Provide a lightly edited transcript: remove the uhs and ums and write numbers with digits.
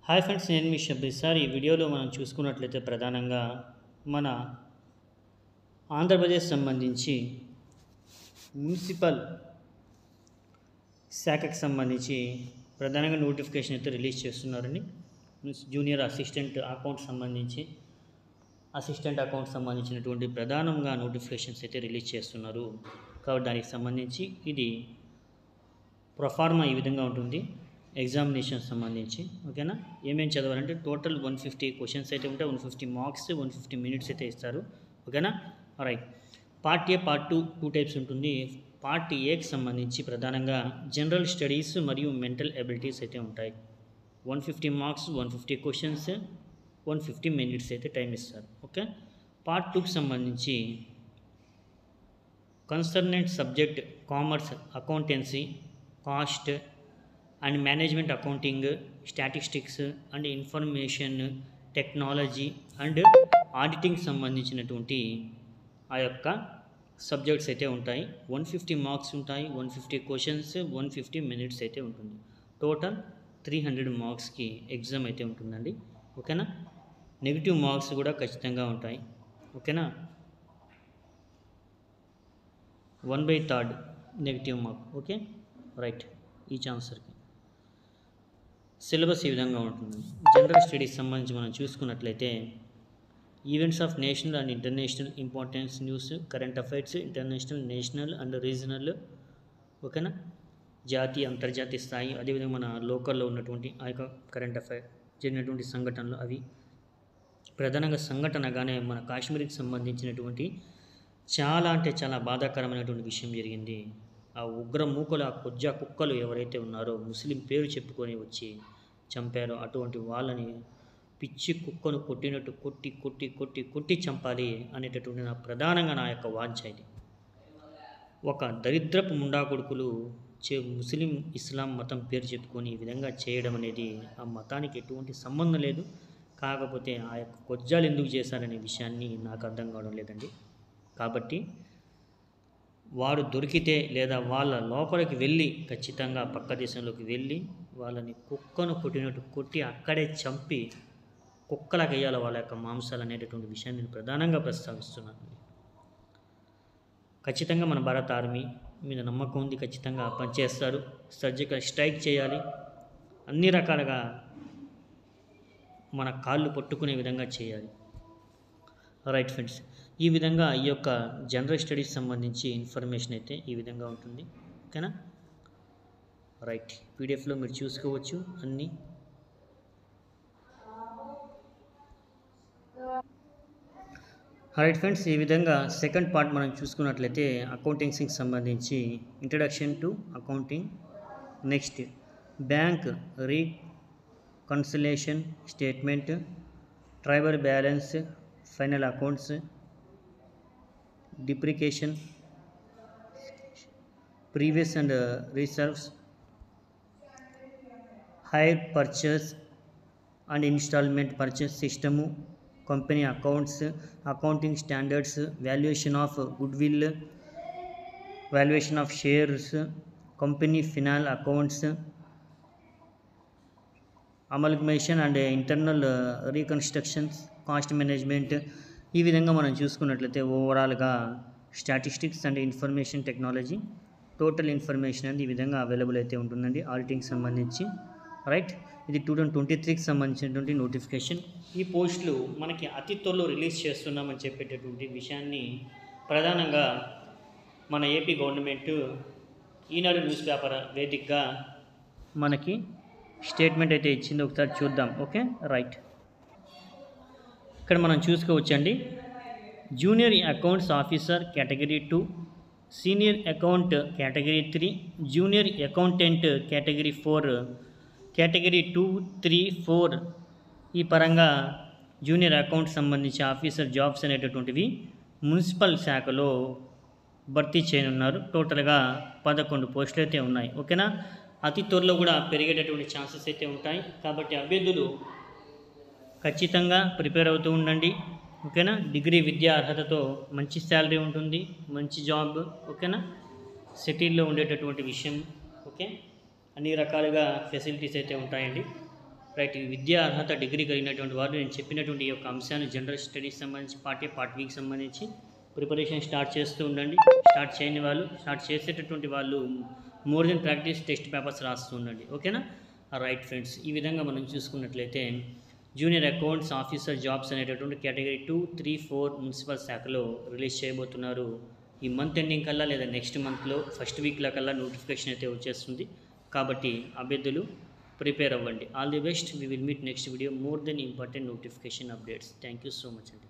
Hi friends, నేను మీ Shabbir sir. ఈ వీడియోలో మనం చూసుకున్నట్లయితే ప్రధానంగా మన ఆంధ్రప్రదేశ్ సంబంధించి మున్సిపల్ శాఖకు సంబంధించి ప్రధానంగా నోటిఫికేషన్ అయితే రిలీజ్ చేస్తున్నారండి. జూనియర్ అసిస్టెంట్ అకౌంట్ సంబంధించినటువంటి ప్రధానంగా నోటిఫికేషన్స్ అయితే రిలీజ్ చేస్తున్నారు. కాబట్టి దానికి సంబంధించి ఇది ప్రొఫార్మా ఈ విధంగా ఉంటుంది. ఎగ్జామినేషన్ సంబంధించి ఓకేనా, ఏమేమి చదవాలంటే టోటల్ 150 క్వశ్చన్స్ అయితే ఉంటాయి, 150 మార్క్స్, 150 మినిట్స్ అయితే ఇస్తారు. ఓకేనా, right. Part A, part two types ఉంటుంది. పార్ట్ ఏకి సంబంధించి ప్రధానంగా జనరల్ స్టడీస్ మరియు మెంటల్ ఎబిలిటీస్ అయితే ఉంటాయి. 150 మార్క్స్, 150 క్వశ్చన్స్, 150 మినిట్స్ అయితే టైం ఇస్తారు. ఓకే. పార్ట్ టూకి సంబంధించి concerned subject commerce, accountancy, cost and management accounting, statistics and information technology and auditing సంబంధించినటువంటి ఆ యొక్క సబ్జెక్ట్స్ అయితే ఉంటాయి. 150 మార్క్స్ ఉంటాయి, 150 క్వశ్చన్స్, 150 మినిట్స్ అయితే ఉంటుంది. టోటల్ 300 మార్క్స్కి ఎగ్జామ్ అయితే ఉంటుందండి. ఓకేనా. నెగిటివ్ మార్క్స్ కూడా ఖచ్చితంగా ఉంటాయి. ఓకేనా, 1/3 negative mark. Okay, right. Each ఆన్సర్కి సిలబస్ ఈ విధంగా ఉంటుంది. జనరల్ స్టడీస్ సంబంధించి మనం చూసుకున్నట్లయితే events of national and international importance news, current affairs, international, national and regional. ఓకేనా, జాతీయ అంతర్జాతీయ స్థాయి, అదేవిధంగా మన లోకల్లో ఉన్నటువంటి ఆ యొక్క కరెంట్ అఫైర్ జరిగినటువంటి సంఘటనలు అవి. ప్రధానంగా సంఘటనగానే మన కాశ్మీర్కి సంబంధించినటువంటి చాలా అంటే చాలా బాధాకరమైనటువంటి విషయం జరిగింది. ఆ ఉగ్ర మూకలు, ఆ కొజ్జా కుక్కలు ఎవరైతే ఉన్నారో ముస్లిం పేరు చెప్పుకొని వచ్చి చంపారో అటువంటి వాళ్ళని పిచ్చి కుక్కను కొట్టినట్టు కొట్టి కొట్టి కొట్టి కొట్టి చంపాలి అనేటటువంటి ప్రధానంగా నా యొక్క వాంఛ ఇది. ఒక దరిద్రపు ముండా కొడుకులు ముస్లిం ఇస్లాం మతం పేరు చెప్పుకొని ఈ విధంగా చేయడం అనేది ఆ మతానికి ఎటువంటి సంబంధం లేదు. కాకపోతే ఆ యొక్క కొజ్జాలు ఎందుకు చేశారనే విషయాన్ని నాకు అర్థం కావడం లేదండి. కాబట్టి వాడు దొరికితే లేదా వాళ్ళ లోపలికి వెళ్ళి ఖచ్చితంగా పక్క దేశంలోకి వెళ్ళి వాళ్ళని కుక్కను కొట్టినట్టు కొట్టి అక్కడే చంపి కుక్కలకు వేయాలి వాళ్ళ యొక్క మాంసాలు అనేటటువంటి విషయాన్ని నేను ప్రధానంగా ప్రస్తావిస్తున్నాను. ఖచ్చితంగా మన భారత ఆర్మీ మీద నమ్మకం ఉంది, ఖచ్చితంగా పనిచేస్తారు. సర్జికల్ స్ట్రైక్ చేయాలి, అన్ని రకాలుగా మన కాళ్ళు పట్టుకునే విధంగా చేయాలి. రైట్ ఫ్రెండ్స్, ఈ విధంగా ఈ యొక్క జనరల్ స్టడీస్ సంబంధించి ఇన్ఫర్మేషన్ అయితే ఈ విధంగా ఉంటుంది. ఓకేనా, రైట్. పీడిఎఫ్లో మీరు చూసుకోవచ్చు అన్నీ. రైట్ ఫ్రెండ్స్, ఈ విధంగా సెకండ్ పార్ట్ మనం చూసుకున్నట్లయితే అకౌంటింగ్స్కి సంబంధించి introduction to accounting, next bank reconciliation statement, trial balance, final accounts, depreciation, previous and reserves, hire purchase and installment purchase system, company accounts, accounting standards, valuation of goodwill, valuation of shares, company final accounts, amalgamation and internal reconstructions, cost management. ఈ విధంగా మనం చూసుకున్నట్లయితే ఓవరాల్గా statistics and information technology, total information అనేది ఈ విధంగా available అయితే ఉంటుందండి ఆడిటింగ్కి సంబంధించి. రైట్, ఇది 2023కి సంబంధించినటువంటి నోటిఫికేషన్. ఈ పోస్టులు మనకి అతి త్వరలో రిలీజ్ చేస్తున్నామని చెప్పేటటువంటి విషయాన్ని ప్రధానంగా మన ఏపీ గవర్నమెంట్ ఈనాడు న్యూస్ పేపర్ వేదికగా మనకి స్టేట్మెంట్ అయితే ఇచ్చింది. ఒకసారి చూద్దాం. Okay, right. ఇక్కడ మనం చూసుకోవచ్చండి. Junior accounts officer category 2, senior account category 3, junior accountant category 4, category 2, 3, 4 ఈ పరంగా జూనియర్ అకౌంట్ సంబంధించి ఆఫీసర్ జాబ్స్ అనేటటువంటివి మున్సిపల్ శాఖలో భర్తీ చేయనున్నారు. టోటల్గా 11 పోస్టులు అయితే ఉన్నాయి. ఓకేనా, అతి త్వరలో కూడా పెరిగేటటువంటి ఛాన్సెస్ అయితే ఉంటాయి. కాబట్టి అభ్యర్థులు ఖచ్చితంగా ప్రిపేర్ అవుతూ ఉండండి. ఓకేనా, డిగ్రీ విద్యా అర్హతతో మంచి శాలరీ ఉంటుంది, మంచి జాబ్. ఓకేనా, సిటీల్లో ఉండేటటువంటి విషయం. ఓకే, అన్ని రకాలుగా ఫెసిలిటీస్ అయితే ఉంటాయండి. రైట్. విద్యా అర్హత డిగ్రీ కలిగినటువంటి వాళ్ళు నేను చెప్పినటువంటి ఈ యొక్క అంశాన్ని జనరల్ స్టడీస్ సంబంధించి పార్ట్ వీక్ సంబంధించి ప్రిపరేషన్ స్టార్ట్ చేస్తూ ఉండండి. స్టార్ట్ చేయని వాళ్ళు, స్టార్ట్ చేసేటటువంటి వాళ్ళు more than practice test papers రాస్తూ ఉండండి. ఓకేనా? రైట్ ఫ్రెండ్స్, ఈ విధంగా మనం చూసుకున్నట్లయితే జూనియర్ అకౌంట్స్ ఆఫీసర్ జాబ్స్ అనేటటువంటి కేటగిరీ 2, 3, 4 మున్సిపల్ శాఖలో రిలీజ్ చేయబోతున్నారు. ఈ మంత్ ఎండింగ్ కల్లా లేదా నెక్స్ట్ మంత్లో ఫస్ట్ వీక్లో కల్లా నోటిఫికేషన్ అయితే వచ్చేస్తుంది. కాబట్టి అభ్యర్థులు ప్రిపేర్ అవ్వండి. All the best. We will meet next video more than important notification updates. Thank you so much అండి.